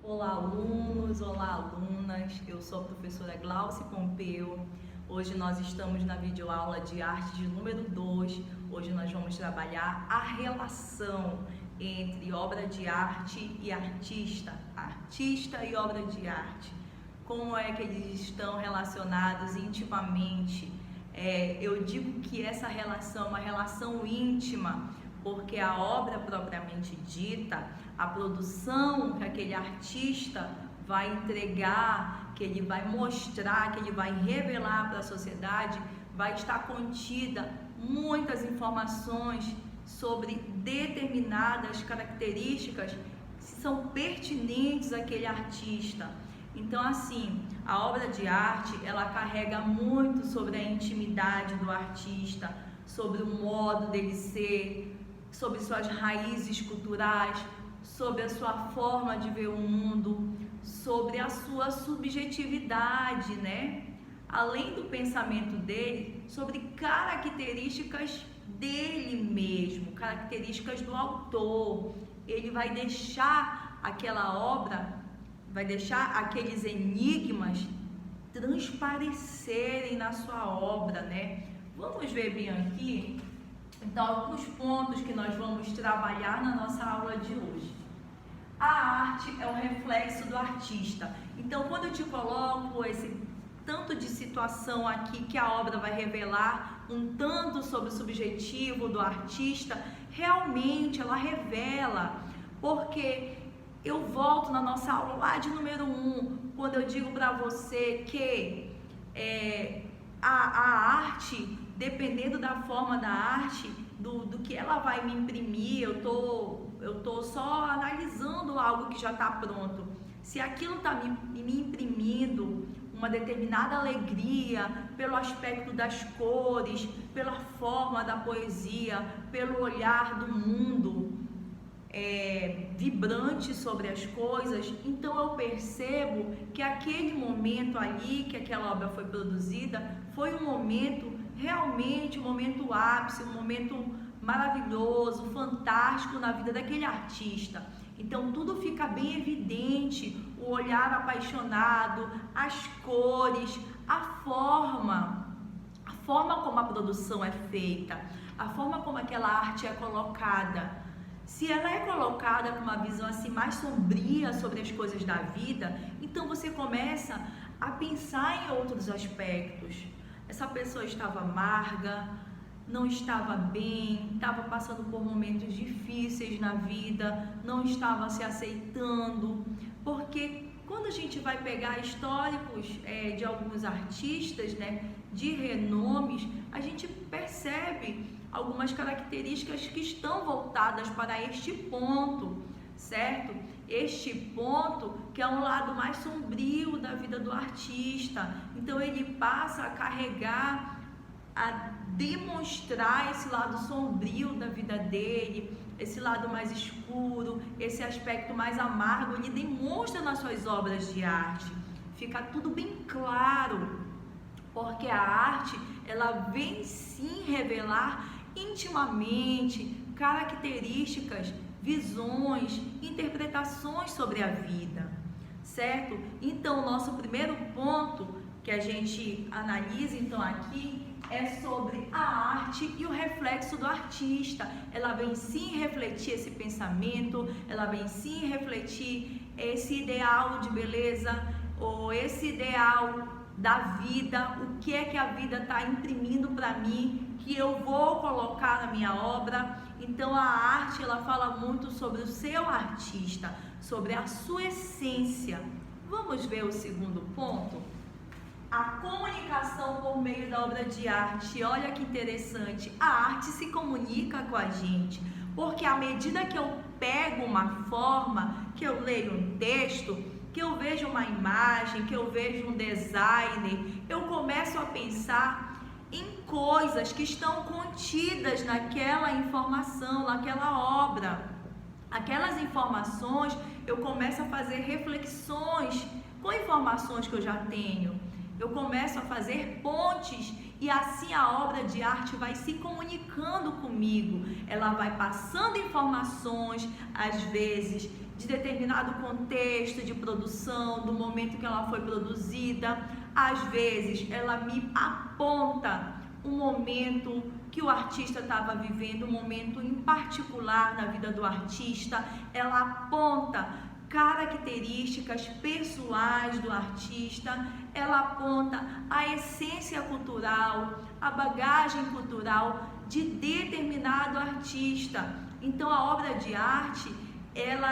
Olá, alunos, olá, alunas. Eu sou a professora Glauci Pompeu. Hoje nós estamos na videoaula de arte de número 2. Hoje nós vamos trabalhar a relação entre obra de arte e artista e obra de arte. Como é que eles estão relacionados intimamente? Eu digo que essa relação é uma relação íntima, porque a obra propriamente dita, a produção que aquele artista vai entregar, que ele vai mostrar, que ele vai revelar para a sociedade, vai estar contida muitas informações sobre determinadas características que são pertinentes àquele artista. Então, assim, a obra de arte, ela carrega muito sobre a intimidade do artista, sobre o modo dele ser, sobre suas raízes culturais, sobre a sua forma de ver o mundo, sobre a sua subjetividade, né? Além do pensamento dele, sobre características dele mesmo, características do autor. Ele vai deixar aquela obra, vai deixar aqueles enigmas transparecerem na sua obra, né? Vamos ver bem aqui, então, alguns pontos que nós vamos trabalhar na nossa aula de hoje. A arte é um reflexo do artista. Então, quando eu te coloco esse tanto de situação aqui que a obra vai revelar um tanto sobre o subjetivo do artista, realmente ela revela, porque eu volto na nossa aula lá de número 1, quando eu digo para você que a arte, dependendo da forma da arte, do que ela vai me imprimir, eu tô só analisando algo que já está pronto. Se aquilo está me imprimindo uma determinada alegria, pelo aspecto das cores, pela forma da poesia, pelo olhar do mundo vibrante sobre as coisas, então eu percebo que aquele momento ali, que aquela obra foi produzida, foi um momento, realmente um momento ápice, um momento maravilhoso, fantástico na vida daquele artista. Então tudo fica bem evidente, o olhar apaixonado, as cores, a forma como a produção é feita, a forma como aquela arte é colocada. Se ela é colocada com uma visão assim mais sombria sobre as coisas da vida, então você começa a pensar em outros aspectos. Essa pessoa estava amarga, não estava bem, estava passando por momentos difíceis na vida, não estava se aceitando, porque quando a gente vai pegar históricos de alguns artistas, né, de renomes, a gente percebe algumas características que estão voltadas para este ponto, certo? Este ponto que é um lado mais sombrio da vida do artista. Então ele passa a carregar, a demonstrar esse lado sombrio da vida dele, esse lado mais escuro, esse aspecto mais amargo, ele demonstra nas suas obras de arte. Fica tudo bem claro, porque a arte, ela vem sim revelar intimamente características, visões, interpretações sobre a vida, certo? Então, o nosso primeiro ponto que a gente analisa então aqui é sobre a arte e o reflexo do artista. Ela vem sim refletir esse pensamento, ela vem sim refletir esse ideal de beleza ou esse ideal da vida, o que é que a vida está imprimindo para mim, que eu vou colocar na minha obra. Então a arte, ela fala muito sobre o seu artista, sobre a sua essência. Vamos ver o segundo ponto? A comunicação por meio da obra de arte. Olha que interessante, a arte se comunica com a gente, porque à medida que eu pego uma forma, que eu leio um texto, que eu vejo uma imagem, que eu vejo um design, eu começo a pensar em coisas que estão contidas naquela informação, naquela obra. Aquelas informações, eu começo a fazer reflexões com informações que eu já tenho. Eu começo a fazer pontes e assim a obra de arte vai se comunicando comigo. Ela vai passando informações, às vezes de determinado contexto de produção, do momento que ela foi produzida. Às vezes ela me aponta um momento que o artista estava vivendo, um momento em particular na vida do artista. Ela aponta características pessoais do artista, ela aponta a essência cultural, a bagagem cultural de determinado artista. Então a obra de arte, ela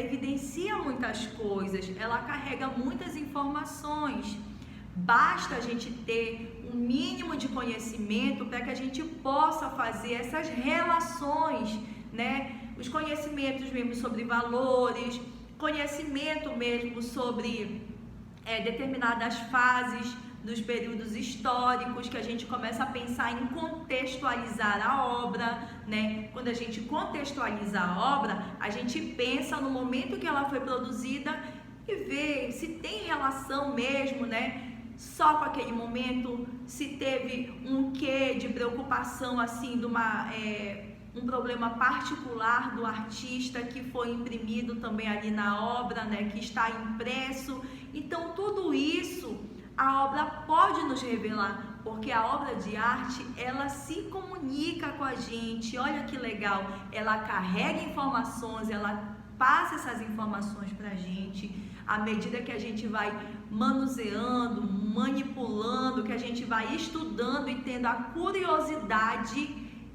evidencia muitas coisas, ela carrega muitas informações. Basta a gente ter um mínimo de conhecimento para que a gente possa fazer essas relações, né? Os conhecimentos mesmo sobre valores, conhecimento mesmo sobre determinadas fases dos períodos históricos, que a gente começa a pensar em contextualizar a obra, né? Quando a gente contextualiza a obra, a gente pensa no momento que ela foi produzida e vê se tem relação mesmo, né? Só com aquele momento, se teve um quê de preocupação assim de um problema particular do artista que foi imprimido também ali na obra, né, que está impresso. Então tudo isso a obra pode nos revelar, porque a obra de arte, ela se comunica com a gente. Olha que legal, ela carrega informações, ela passa essas informações para a gente à medida que a gente vai manuseando, manipulando, que a gente vai estudando e tendo a curiosidade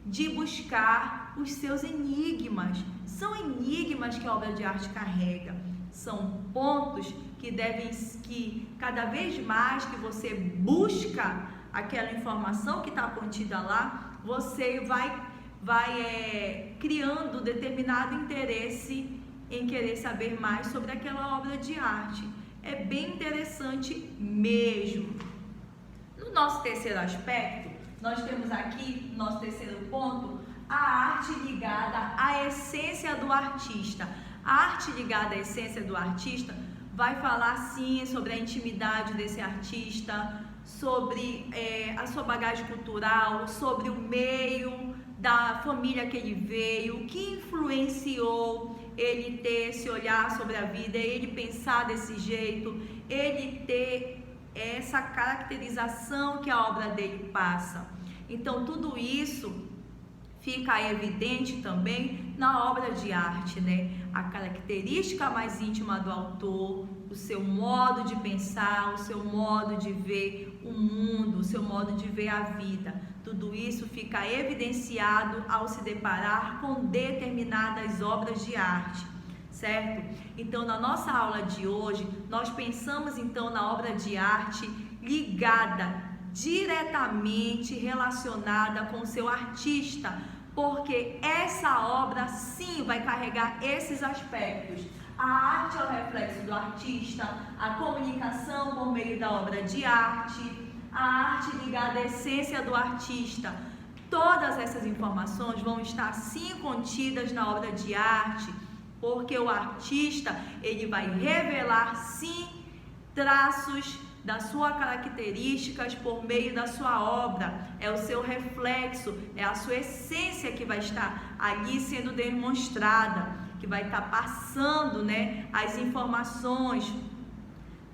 de buscar os seus enigmas. São enigmas que a obra de arte carrega, são pontos que cada vez mais que você busca aquela informação que está contida lá, você vai criando determinado interesse em querer saber mais sobre aquela obra de arte. É bem interessante mesmo. No nosso terceiro aspecto, nós temos aqui, nosso terceiro ponto, a arte ligada à essência do artista. A arte ligada à essência do artista vai falar sim sobre a intimidade desse artista, sobre a sua bagagem cultural, sobre o meio da família que ele veio, o que influenciou ele ter esse olhar sobre a vida, ele pensar desse jeito, ele ter essa caracterização que a obra dele passa. Então tudo isso fica evidente também na obra de arte, né? A característica mais íntima do autor, o seu modo de pensar, o seu modo de ver o mundo, o seu modo de ver a vida. Tudo isso fica evidenciado ao se deparar com determinadas obras de arte, certo? Então, na nossa aula de hoje, nós pensamos então na obra de arte ligada, diretamente relacionada com o seu artista, porque essa obra sim vai carregar esses aspectos. A arte é o reflexo do artista, a comunicação por meio da obra de arte, a arte ligada à essência do artista. Todas essas informações vão estar sim contidas na obra de arte, porque o artista, ele vai revelar sim traços das suas características por meio da sua obra. É o seu reflexo, é a sua essência que vai estar ali sendo demonstrada, que vai estar passando, né, as informações,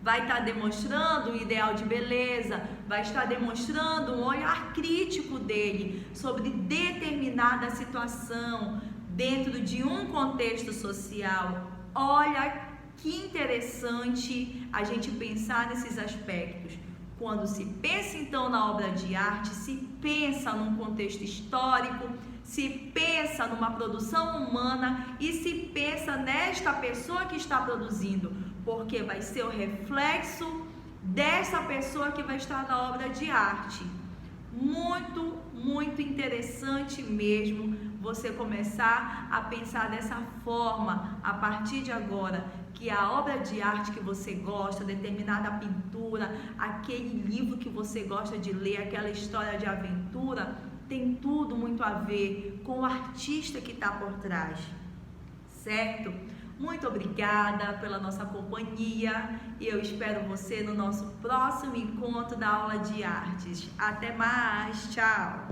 vai estar demonstrando o ideal de beleza, vai estar demonstrando um olhar crítico dele sobre determinada situação dentro de um contexto social. Olha que interessante a gente pensar nesses aspectos. Quando se pensa então na obra de arte, se pensa num contexto histórico, se pensa numa produção humana e se pensa nesta pessoa que está produzindo, porque vai ser o reflexo dessa pessoa que vai estar na obra de arte. Muito, muito interessante mesmo você começar a pensar dessa forma a partir de agora, que a obra de arte que você gosta, determinada pintura, aquele livro que você gosta de ler, aquela história de aventura, tem tudo muito a ver com o artista que está por trás, certo? Muito obrigada pela nossa companhia e eu espero você no nosso próximo encontro da aula de artes. Até mais, tchau!